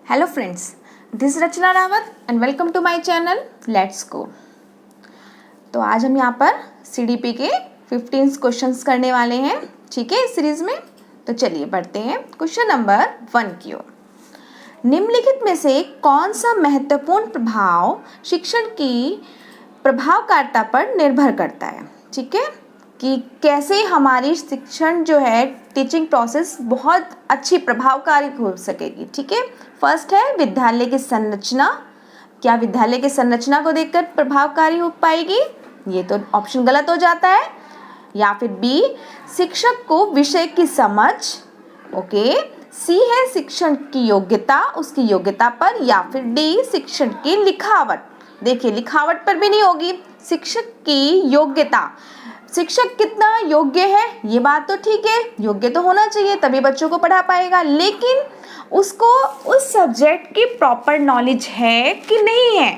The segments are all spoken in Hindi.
Hello friends, this is Rachna Rawat and welcome to my channel let's go. तो आज हम यहाँ पर सीडीपी के 15 क्वेश्चंस करने वाले हैं, ठीक है, इस सीरीज में। तो चलिए बढ़ते हैं क्वेश्चन नंबर 1 की ओर। निम्नलिखित में से कौन सा महत्वपूर्ण प्रभाव शिक्षण की प्रभावकारिता पर निर्भर करता है, ठीक है, कि कैसे हमारी शिक्षण जो है टीचिंग प्रोसेस बहुत अच्छी प्रभावकारी हो सकेगी, ठीक है। फर्स्ट है विद्यालय की संरचना। क्या विद्यालय की संरचना को देखकर प्रभावकारी हो पाएगी? ये तो ऑप्शन गलत हो जाता है। या फिर बी, शिक्षक को विषय की समझ। ओके, सी है शिक्षण की योग्यता, उसकी योग्यता पर। या फिर डी, शिक्षण की लिखावट। देखिए, लिखावट पर भी नहीं होगी, शिक्षक की योग्यता। शिक्षक कितना योग्य है, ये बात तो ठीक है, योग्य तो होना चाहिए तभी बच्चों को पढ़ा पाएगा, लेकिन उसको उस सब्जेक्ट की प्रॉपर नॉलेज है कि नहीं है,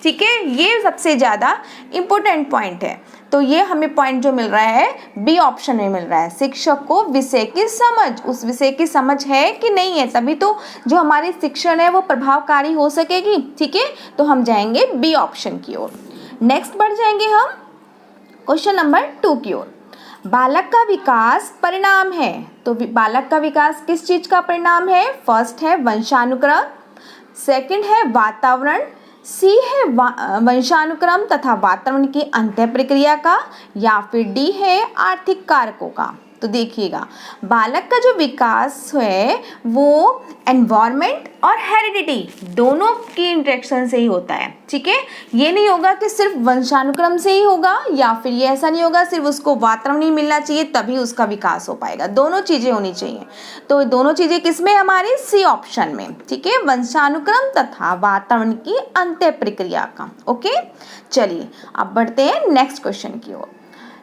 ठीक है, ये सबसे ज़्यादा इम्पोर्टेंट पॉइंट है। तो ये हमें पॉइंट जो मिल रहा है बी ऑप्शन में मिल रहा है। शिक्षक को विषय की समझ, उस विषय की समझ है कि नहीं है, तभी तो जो हमारी शिक्षण है वो प्रभावकारी हो सकेगी, ठीक है। तो हम जाएंगे बी ऑप्शन की ओर। नेक्स्ट बढ़ जाएंगे हम क्वेश्चन नंबर 2 की ओर। बालक का विकास परिणाम है। तो बालक का विकास किस चीज का परिणाम है? फर्स्ट है वंशानुक्रम, सेकंड है वातावरण, सी है वंशानुक्रम तथा वातावरण की अंतः प्रक्रिया का, या फिर डी है आर्थिक कारकों का। तो देखिएगा, बालक का जो विकास है वो एनवायरनमेंट और हेरिडिटी दोनों की इंटरेक्शन से ही होता है, ठीक है। ये नहीं होगा कि सिर्फ वंशानुक्रम से ही होगा, या फिर ये ऐसा नहीं होगा सिर्फ उसको वातावरण ही मिलना चाहिए तभी उसका विकास हो पाएगा। दोनों चीज़ें होनी चाहिए। तो दोनों चीज़ें किसमें? हमारी सी ऑप्शन में, ठीक है, वंशानुक्रम तथा वातावरण की अंतः प्रक्रिया का। ओके, चलिए अब बढ़ते हैं नेक्स्ट क्वेश्चन की ओर।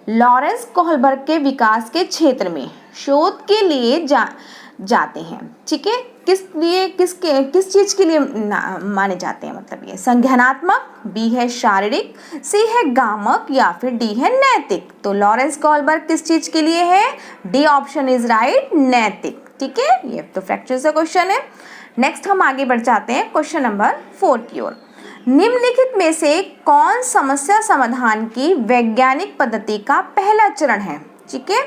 लॉरेंस कोहलबर्ग के विकास के क्षेत्र में शोध के लिए जाते हैं, ठीक है। किस चीज के लिए माने जाते हैं? मतलब ये संज्ञानात्मक, बी है शारीरिक, सी है गामक, या फिर डी है नैतिक। तो लॉरेंस कोहलबर्ग किस चीज के लिए है? डी ऑप्शन इज राइट, नैतिक, ठीक है। ये तो फ्रैक्चर से क्वेश्चन है। नेक्स्ट हम आगे बढ़ जाते हैं क्वेश्चन नंबर 4 की ओर। निम्नलिखित में से कौन समस्या समाधान की वैज्ञानिक पद्धति का पहला चरण है? ठीक है,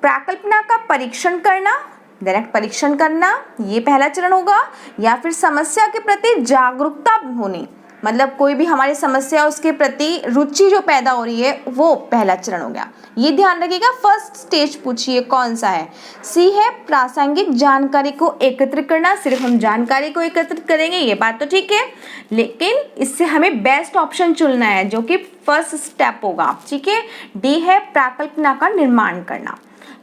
प्राकल्पना का परीक्षण करना, डायरेक्ट परीक्षण करना, ये पहला चरण होगा। या फिर समस्या के प्रति जागरूकता होनी, मतलब कोई भी हमारी समस्या उसके प्रति रुचि जो पैदा हो रही है वो पहला चरण हो गया। ये ध्यान रखिएगा, फर्स्ट स्टेज पूछिए कौन सा है। सी है प्रासंगिक जानकारी को एकत्रित करना, सिर्फ हम जानकारी को एकत्रित करेंगे, ये बात तो ठीक है, लेकिन इससे हमें बेस्ट ऑप्शन चुनना है जो कि फर्स्ट स्टेप होगा, ठीक है। डी है प्राकल्पना का निर्माण करना।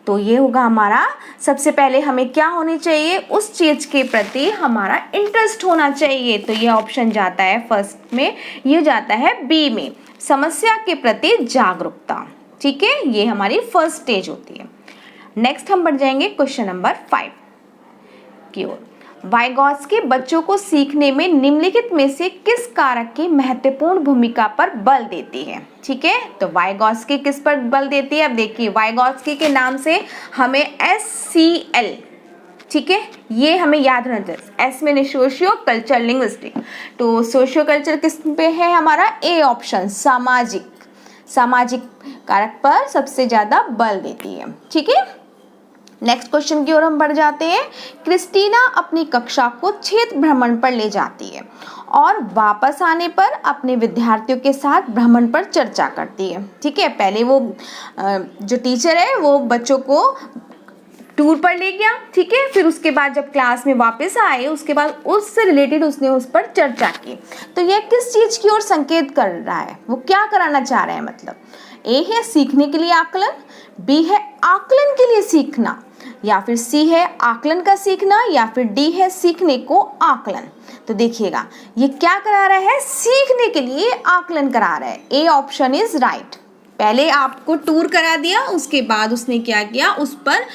तो ये होगा हमारा, सबसे पहले हमें क्या होनी चाहिए? उस चीज के प्रति हमारा इंटरेस्ट होना चाहिए। तो ये ऑप्शन जाता है फर्स्ट में, ये जाता है बी में, समस्या के प्रति जागरूकता, ठीक है। ये हमारी फर्स्ट स्टेज होती है। नेक्स्ट हम बढ़ जाएंगे क्वेश्चन नंबर 5 की ओर। वाइगॉत्स्की बच्चों को सीखने में निम्नलिखित में से किस कारक की महत्वपूर्ण भूमिका पर बल देती है? ठीक है, तो वाइगॉत्स्की किस पर बल देती है? अब देखिए, वाइगॉत्स्की के नाम से हमें SCL, ठीक है, ये हमें याद रहना चाहिए। एस में सोशियो कल्चर लिंग्विस्टिक, तो सोशियो कल्चर किस पे है हमारा? ए ऑप्शन, सामाजिक कारक पर सबसे ज्यादा बल देती है, ठीक है। नेक्स्ट क्वेश्चन की ओर हम बढ़ जाते हैं। क्रिस्टीना अपनी कक्षा को क्षेत्र भ्रमण पर ले जाती है और वापस आने पर अपने विद्यार्थियों के साथ भ्रमण पर चर्चा करती है, ठीक है। पहले वो जो टीचर है वो बच्चों को टूर पर ले गया, ठीक है, फिर उसके बाद जब क्लास में वापस आए उसके बाद उससे रिलेटेड उसने उस पर चर्चा की। तो यह किस चीज की ओर संकेत कर रहा है? वो क्या कराना चाह रहे हैं? मतलब ए है सीखने के लिए आकलन, बी है आकलन के लिए सीखना, या फिर सी है आकलन का सीखना, या फिर डी है सीखने को आकलन। तो देखिएगा, ये क्या करा रहा है? सीखने के लिए आकलन करा रहा है। A option is right. पहले आपको टूर करा दिया, उसके बाद उसने क्या किया? उस पर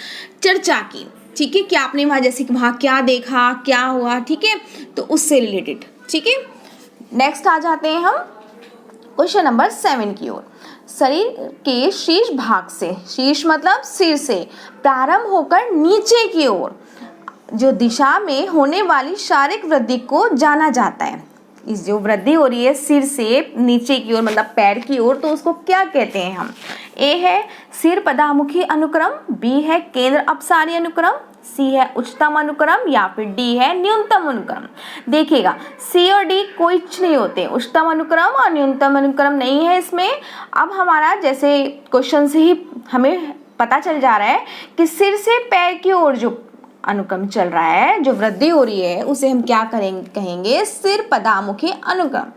चर्चा की, ठीक है, कि आपने वहां जैसे कि वहां क्या देखा, क्या हुआ, ठीक है, तो उससे रिलेटेड, ठीक है। नेक्स्ट आ जाते हैं हम क्वेश्चन नंबर 7 की ओर। शरीर के शीर्ष भाग से, शीर्ष मतलब सिर से प्रारंभ होकर नीचे की ओर जो दिशा में होने वाली शारीरिक वृद्धि को जाना जाता है। इस जो वृद्धि हो रही है सिर से नीचे की ओर मतलब पैर की ओर, तो उसको क्या कहते हैं हम? ए है सिर पदामुखी अनुक्रम, बी है केंद्र अपसारी अनुक्रम, सी है उच्चतम अनुक्रम या फिर डी है न्यूनतम अनुक्रम। देखिएगा सी और डी कोई नहीं होते, उच्चतम अनुक्रम और न्यूनतम अनुक्रम नहीं है इसमें। अब हमारा जैसे क्वेश्चन से ही हमें पता चल जा रहा है कि सिर से पैर की ओर जो अनुक्रम चल रहा है, जो वृद्धि हो रही है, उसे हम क्या कहेंगे? सिर पदामुखी अनुक्रम।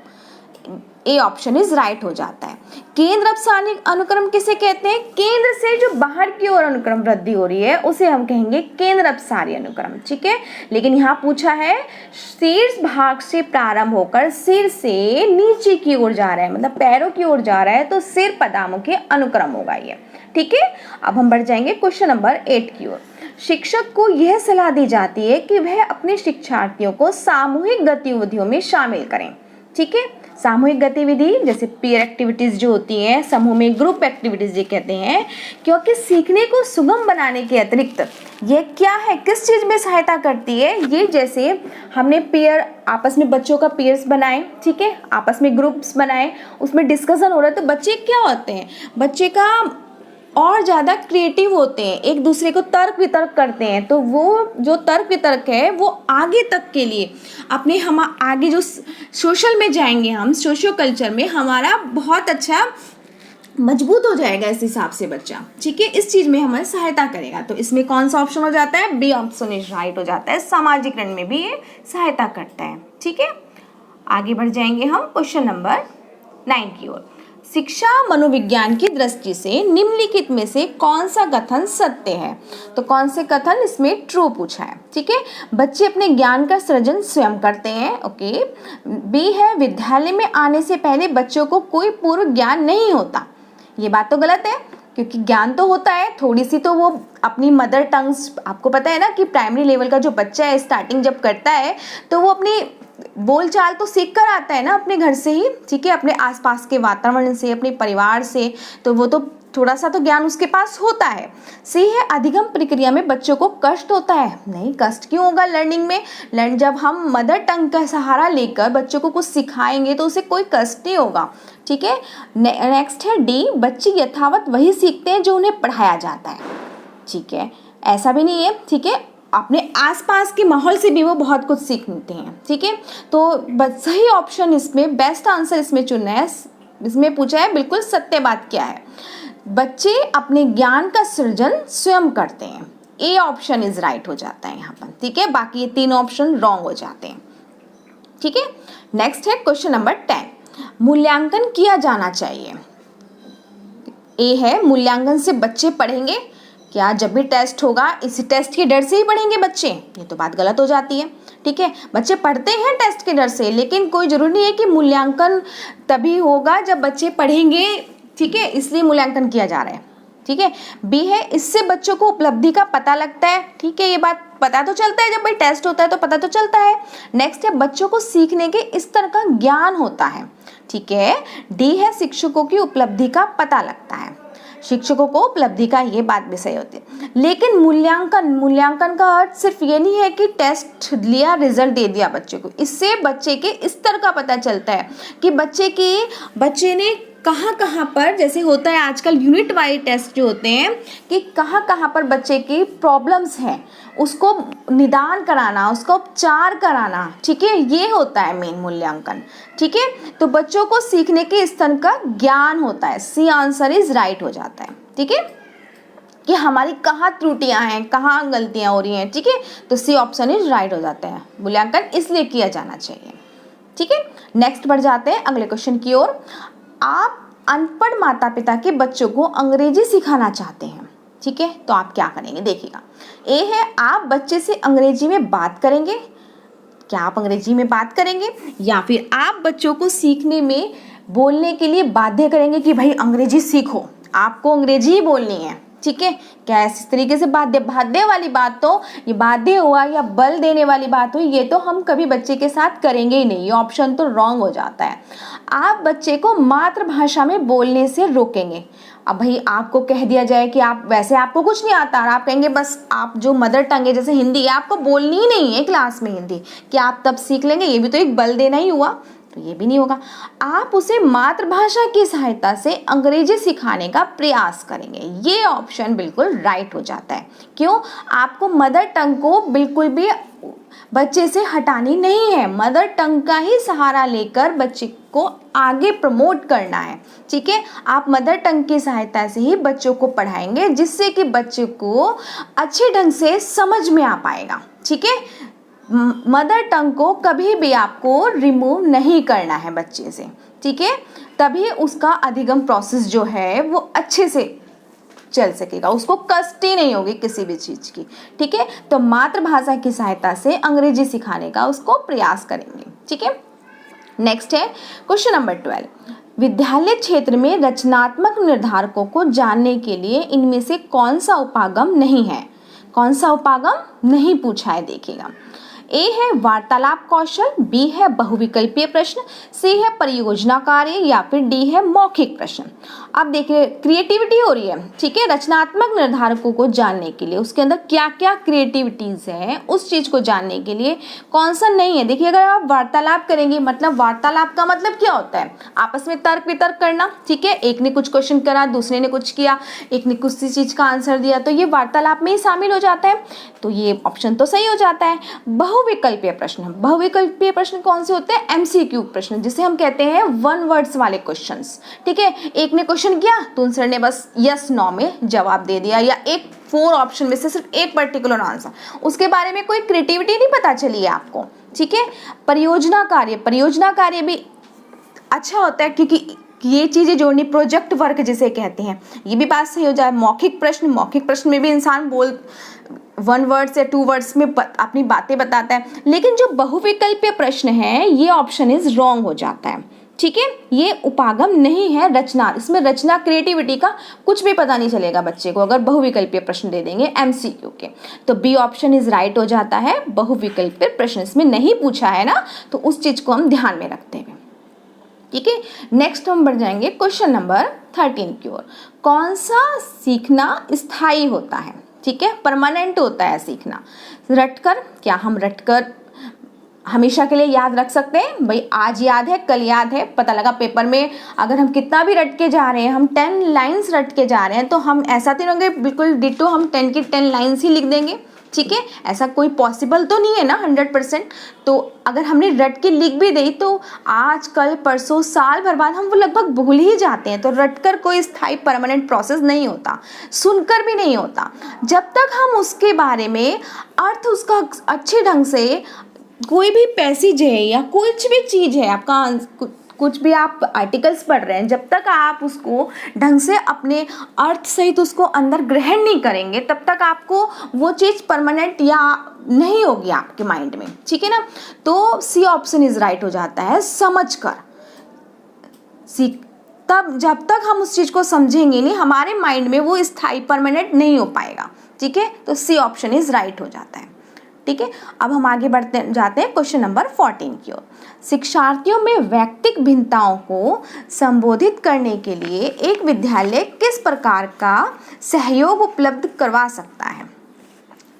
ए ऑप्शन इज राइट हो जाता है। केंद्र अपसारी अनुक्रम किसे कहते हैं? केंद्र से जो बाहर की ओर अनुक्रम वृद्धि हो रही है उसे हम कहेंगे केंद्र अपसारी अनुक्रम, ठीक है। लेकिन यहाँ पूछा है शीर्ष भाग से प्रारंभ होकर सिर से नीचे की ओर जा रहा है, मतलब पैरों की ओर जा रहा है, तो सिर पदामुखी अनुक्रम होगा ये, ठीक है। अब हम बढ़ जाएंगे क्वेश्चन नंबर 8 की ओर। शिक्षक को यह सलाह दी जाती है कि वह अपने शिक्षार्थियों को सामूहिक गतिविधियों में शामिल करें, ठीक है। सामूहिक गतिविधि जैसे पीयर एक्टिविटीज जो होती हैं, समूह में ग्रुप एक्टिविटीज ये कहते हैं, क्योंकि सीखने को सुगम बनाने के अतिरिक्त ये क्या है, किस चीज़ में सहायता करती है? ये जैसे हमने पेयर आपस में बच्चों का पेयर्स बनाए, ठीक है, आपस में ग्रुप्स बनाए, उसमें डिस्कशन हो रहा है, तो बच्चे क्या होते हैं? बच्चे का और ज़्यादा क्रिएटिव होते हैं, एक दूसरे को तर्क वितर्क करते हैं, तो वो जो तर्क वितर्क है वो आगे तक के लिए अपने हम आगे जो सोशल में जाएंगे, हम सोशो कल्चर में हमारा बहुत अच्छा मजबूत हो जाएगा इस हिसाब से बच्चा, ठीक है। इस चीज़ में हमें सहायता करेगा। तो इसमें कौन सा ऑप्शन हो जाता है? बी ऑप्शन इज राइट हो जाता है। सामाजिकरण में भी ये सहायता करता है, ठीक है। आगे बढ़ जाएंगे हम क्वेश्चन नंबर 9 की ओर। शिक्षा मनोविज्ञान की दृष्टि से निम्नलिखित में से कौन सा कथन सत्य है? तो कौन से कथन इसमें ट्रू पूछा है, ठीक है। बच्चे अपने ज्ञान का सृजन स्वयं करते हैं, ओके। बी है विद्यालय में आने से पहले बच्चों को कोई पूर्व ज्ञान नहीं होता। ये बात तो गलत है, क्योंकि ज्ञान तो होता है, थोड़ी सी तो वो अपनी मदर टंग्स, आपको पता है ना कि प्राइमरी लेवल का जो बच्चा है स्टार्टिंग जब करता है तो वो अपनी बोलचाल तो सीख कर आता है ना अपने घर से ही, ठीक है, अपने आसपास के वातावरण से, अपने परिवार से, तो वो तो थोड़ा सा तो ज्ञान उसके पास होता है। सही है अधिगम प्रक्रिया में बच्चों को कष्ट होता है? नहीं, कष्ट क्यों होगा लर्निंग में? जब हम मदर टंग का सहारा लेकर बच्चों को कुछ सिखाएंगे तो उसे कोई कष्ट नहीं होगा, ठीक है। नेक्स्ट है डी, बच्चे यथावत वही सीखते हैं जो उन्हें पढ़ाया जाता है, ठीक है। ऐसा भी नहीं है, ठीक है, अपने आसपास के माहौल से भी वो बहुत कुछ सीखते हैं, ठीक है। तो सही ऑप्शन इसमें, बेस्ट आंसर इसमें चुनना है। इसमें पूछा है बिल्कुल सत्य बात क्या है? बच्चे अपने ज्ञान का सृजन स्वयं करते हैं। ए ऑप्शन इज राइट हो जाता है यहाँ पर, ठीक है। बाकी ये 3 ऑप्शन रॉन्ग हो जाते हैं, ठीक है। नेक्स्ट है क्वेश्चन नंबर 10। मूल्यांकन किया जाना चाहिए। ए है मूल्यांकन से बच्चे पढ़ेंगे क्या? जब भी टेस्ट होगा इसी टेस्ट के डर से ही पढ़ेंगे बच्चे? ये तो बात गलत हो जाती है, ठीक है। बच्चे पढ़ते हैं टेस्ट के डर से, लेकिन कोई जरूरी नहीं है कि मूल्यांकन तभी होगा जब बच्चे पढ़ेंगे, ठीक है, इसलिए मूल्यांकन किया जा रहा है, ठीक है। बी है इससे बच्चों को उपलब्धि का पता लगता है, ठीक है, ये बात पता तो चलता है, जब भाई टेस्ट होता है तो पता तो चलता है। नेक्स्ट है बच्चों को सीखने के स्तर का ज्ञान होता है, ठीक है। डी है शिक्षकों की उपलब्धि का पता लगता है। शिक्षकों को उपलब्धि का, ये बात भी सही होती है। लेकिन मूल्यांकन का अर्थ सिर्फ ये नहीं है कि टेस्ट लिया, रिजल्ट दे दिया बच्चे को। इससे बच्चे के स्तर का पता चलता है कि बच्चे ने कहाँ पर, जैसे होता है आजकल यूनिट वाइज टेस्ट जो होते हैं कि कहाँ पर बच्चे की प्रॉब्लम्स हैं, उसको निदान कराना, उसको उपचार कराना, ठीक है, ये होता है मेन मूल्यांकन, ठीक है। तो बच्चों को सीखने के स्तर का ज्ञान होता है। सी आंसर इज राइट हो जाता है, ठीक है, कि हमारी कहाँ त्रुटियां हैं, कहाँ गलतियां हो रही हैं, ठीक है। तो सी ऑप्शन इज राइट हो जाता है। मूल्यांकन इसलिए किया जाना चाहिए, ठीक है। नेक्स्ट बढ़ जाते हैं अगले क्वेश्चन की ओर। आप अनपढ़ माता पिता के बच्चों को अंग्रेजी सिखाना चाहते हैं, ठीक है, तो आप क्या करेंगे? देखिएगा, ए है आप बच्चे से अंग्रेजी में बात करेंगे। क्या आप अंग्रेजी में बात करेंगे? या फिर आप बच्चों को सीखने में, बोलने के लिए बाध्य करेंगे कि भाई अंग्रेजी सीखो, आपको अंग्रेजी ही बोलनी है, ठीक है। क्या इस तरीके से बाध्य वाली बात, तो ये बाध्य हुआ या बल देने वाली बात हुई, ये तो हम कभी बच्चे के साथ करेंगे ही नहीं, ये ऑप्शन तो रॉन्ग हो जाता है। आप बच्चे को मातृभाषा में बोलने से रोकेंगे। अब भाई आपको कह दिया जाए कि आप वैसे आपको कुछ नहीं आता और आप कहेंगे बस आप जो मदर टंग है जैसे हिंदी है आपको बोलनी ही नहीं है क्लास में हिंदी, कि आप तब सीख लेंगे, ये भी तो एक बल देना ही हुआ, तो ये भी नहीं होगा। आप उसे मातृभाषा की सहायता से अंग्रेजी सिखाने का प्रयास करेंगे, ये ऑप्शन बिल्कुल राइट हो जाता है। क्यों? आपको मदर टंग को बिल्कुल भी बच्चे से हटानी नहीं है, मदर टंग का ही सहारा लेकर बच्चे को आगे प्रमोट करना है। ठीक है, आप मदर टंग की सहायता से ही बच्चों को पढ़ाएंगे जिससे कि बच्चे को अच्छे ढंग से समझ में आ पाएगा। ठीक है, मदर टंग को कभी भी आपको रिमूव नहीं करना है बच्चे से। ठीक है, तभी उसका अधिगम प्रोसेस जो है वो अच्छे से चल सकेगा, उसको कष्ट ही नहीं होगी किसी भी चीज़ की। ठीक है, तो मातृभाषा की सहायता से अंग्रेजी सिखाने का उसको प्रयास करेंगे। ठीक है, नेक्स्ट है क्वेश्चन नंबर 12। विद्यालय क्षेत्र में रचनात्मक निर्धारकों को जानने के लिए इनमें से कौन सा उपागम नहीं है? कौन सा उपागम नहीं पूछा है, देखिएगा। ए है वार्तालाप कौशल, बी है बहुविकल्पीय प्रश्न, सी है परियोजना कार्य या फिर डी है मौखिक प्रश्न। अब देखिए क्रिएटिविटी हो रही है। ठीक है, रचनात्मक निर्धारकों को जानने के लिए उसके अंदर क्या क्या क्रिएटिविटीज हैं उस चीज को जानने के लिए कौन सा नहीं है। देखिए अगर आप वार्तालाप करेंगे, मतलब वार्तालाप का मतलब क्या होता है? आपस में तर्क वितर्क करना। ठीक है, एक ने कुछ क्वेश्चन करा, दूसरे ने कुछ किया, एक ने कुछ चीज का आंसर दिया, तो ये वार्तालाप में ही शामिल हो जाता है, तो ये ऑप्शन तो सही हो जाता है। बहुविकल्पीय प्रश्न, बहुविकल्पीय प्रश्न कौन से होते हैं? एमसीक्यू प्रश्न, जिसे हम कहते हैं वन वर्ड्स वाले क्वेश्चंस। ठीक है, एक ने क्वेश्चन किया, दूसरे ने बस यस नो में जवाब दे दिया, या एक 4 ऑप्शन में से सिर्फ एक पर्टिकुलर आंसर, उसके बारे में कोई क्रिएटिविटी नहीं पता चली है आपको। ठीक है, परियोजना कार्य, परियोजना कार्य भी अच्छा होता है क्योंकि ये चीज़ें जोड़नी, प्रोजेक्ट वर्क जिसे कहते हैं, ये भी बात सही हो जाए। मौखिक प्रश्न, मौखिक प्रश्न में भी इंसान बोल 1 वर्ड्स या 2 वर्ड्स में अपनी बातें बताता है, लेकिन जो बहुविकल्पीय प्रश्न है ये ऑप्शन इज रॉन्ग हो जाता है। ठीक है, ये उपागम नहीं है, रचना, इसमें रचना क्रिएटिविटी का कुछ भी पता नहीं चलेगा बच्चे को अगर बहुविकल्पीय प्रश्न दे देंगे एमसीक्यू के, तो बी ऑप्शन इज राइट हो जाता है। बहुविकल्पीय प्रश्न इसमें नहीं पूछा है ना, तो उस चीज को हम ध्यान में रखते हैं। ठीक है, नेक्स्ट हम बढ़ जाएंगे क्वेश्चन नंबर 13 की ओर। कौन सा सीखना स्थायी होता है? ठीक है, परमानेंट होता है सीखना। रटकर, क्या हम रटकर हमेशा के लिए याद रख सकते हैं? भाई आज याद है, कल याद है, पता लगा पेपर में अगर हम कितना भी रट के जा रहे हैं, हम 10 लाइन्स रट के जा रहे हैं, तो हम ऐसा तो नहीं होंगे बिल्कुल डिटो हम 10 की 10 लाइन्स ही लिख देंगे। ठीक है, ऐसा कोई पॉसिबल तो नहीं है ना 100%। तो अगर हमने रट के लिख भी दी तो आज कल परसों साल भर बाद हम वो लगभग भूल ही जाते हैं। तो रटकर कोई स्थायी परमानेंट प्रोसेस नहीं होता, सुनकर भी नहीं होता। जब तक हम उसके बारे में अर्थ उसका अच्छे ढंग से, कोई भी पैसेज है या कुछ भी चीज़ है, आपका कुछ भी आप आर्टिकल्स पढ़ रहे हैं, जब तक आप उसको ढंग से अपने अर्थ सहित उसको अंदर ग्रहण नहीं करेंगे तब तक आपको वो चीज़ परमानेंट या नहीं होगी आपके माइंड में। ठीक है ना, तो सी ऑप्शन इज राइट हो जाता है, समझकर सीख। तब जब तक हम उस चीज़ को समझेंगे नहीं, हमारे माइंड में वो स्थायी परमानेंट नहीं हो पाएगा। ठीक है, तो सी ऑप्शन इज राइट हो जाता है। ठीक है, अब हम आगे बढ़ते जाते हैं क्वेश्चन नंबर 14 की ओर। शिक्षार्थियों में वैयक्तिक भिन्नताओं को संबोधित करने के लिए एक विद्यालय किस प्रकार का सहयोग उपलब्ध करवा सकता है?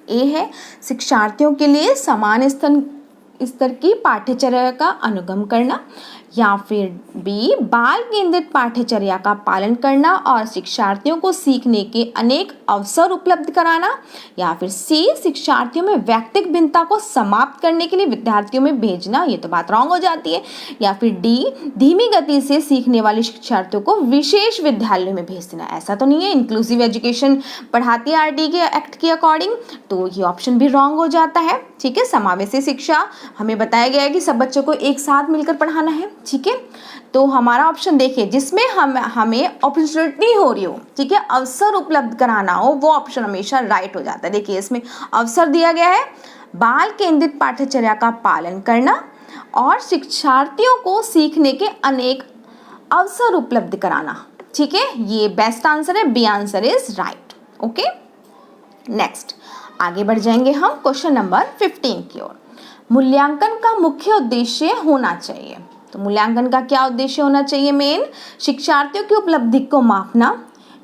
ए है शिक्षार्थियों के लिए समान स्तर की पाठ्यचर्या का अनुगमन करना, या फिर बी बाल केंद्रित पाठ्यचर्या का पालन करना और शिक्षार्थियों को सीखने के अनेक अवसर उपलब्ध कराना, या फिर सी शिक्षार्थियों में वैयक्तिक भिन्नता को समाप्त करने के लिए विद्यार्थियों में भेजना, ये तो बात रॉन्ग हो जाती है, या फिर डी धीमी गति से सीखने वाले शिक्षार्थियों को विशेष विद्यालयों में भेज देना। ऐसा तो नहीं है, इंक्लूसिव एजुकेशन पढ़ाती है आरटी के एक्ट के अकॉर्डिंग, तो ये ऑप्शन भी रॉन्ग हो जाता है। ठीक है, समावेशी शिक्षा हमें बताया गया है कि सब बच्चों को एक साथ मिलकर पढ़ाना है। ठीक है, तो हमारा ऑप्शन देखिए जिसमें हमें अपॉर्चुनिटी हो रही हो, ठीक है, अवसर उपलब्ध कराना हो, वो ऑप्शन हमेशा राइट हो जाता है। देखिए इसमें अवसर दिया गया है, बाल केंद्रित पाठ्यचर्या का पालन करना और शिक्षार्थियों को सीखने के अनेक अवसर उपलब्ध कराना। ठीक है, ये बेस्ट आंसर है, B answer is right. Okay, next आगे बढ़ जाएंगे हम क्वेश्चन नंबर 15 की ओर। मूल्यांकन का मुख्य उद्देश्य होना चाहिए, तो मूल्यांकन का क्या उद्देश्य होना चाहिए? मेन शिक्षार्थियों की उपलब्धि को मापना,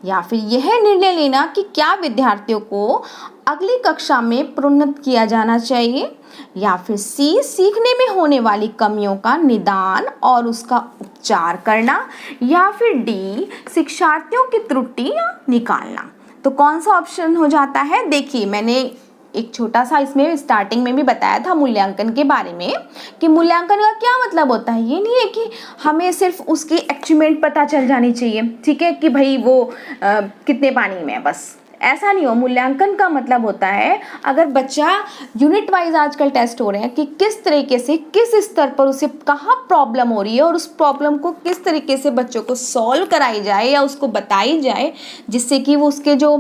या फिर यह निर्णय लेना कि क्या विद्यार्थियों को अगली कक्षा में प्रोन्नत किया जाना चाहिए, या फिर सी सीखने में होने वाली कमियों का निदान और उसका उपचार करना, या फिर डी शिक्षार्थियों की त्रुटियां निकालना। तो कौन सा ऑप्शन हो जाता है? देखिए, मैंने एक छोटा सा इसमें स्टार्टिंग में भी बताया था मूल्यांकन के बारे में कि मूल्यांकन का क्या मतलब होता है। ये नहीं है कि हमें सिर्फ उसकी अचीवमेंट पता चल जानी चाहिए, ठीक है, कि भाई वो कितने पानी में है, बस ऐसा नहीं हो। मूल्यांकन का मतलब होता है अगर बच्चा यूनिट वाइज आजकल टेस्ट हो रहे हैं कि किस तरीके से किस स्तर पर उसे कहाँ प्रॉब्लम हो रही है और उस प्रॉब्लम को किस तरीके से बच्चों को सॉल्व कराई जाए या उसको बताई जाए, जिससे कि वो उसके जो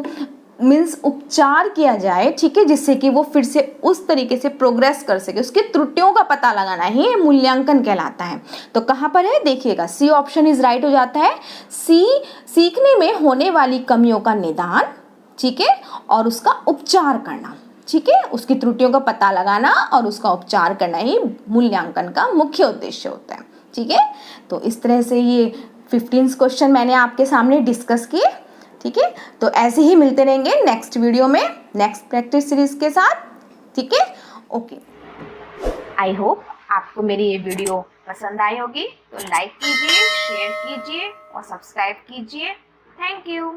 मीन्स उपचार किया जाए, ठीक है, जिससे कि वो फिर से उस तरीके से प्रोग्रेस कर सके। उसकी त्रुटियों का पता लगाना ही मूल्यांकन कहलाता है। तो कहाँ पर है? देखिएगा, सी ऑप्शन इज राइट हो जाता है। सी सीखने में होने वाली कमियों का निदान, ठीक है, और उसका उपचार करना, ठीक है, उसकी त्रुटियों का पता लगाना और उसका उपचार करना ही मूल्यांकन का मुख्य उद्देश्य होता है, ठीक है। तो इस तरह से ये 15 क्वेश्चन मैंने आपके सामने डिस्कस किए, ठीक है। तो ऐसे ही मिलते रहेंगे नेक्स्ट वीडियो में नेक्स्ट प्रैक्टिस सीरीज के साथ, ठीक है। ओके, आई होप आपको मेरी ये वीडियो पसंद आई होगी। तो लाइक कीजिए, शेयर कीजिए और सब्सक्राइब कीजिए। Thank you.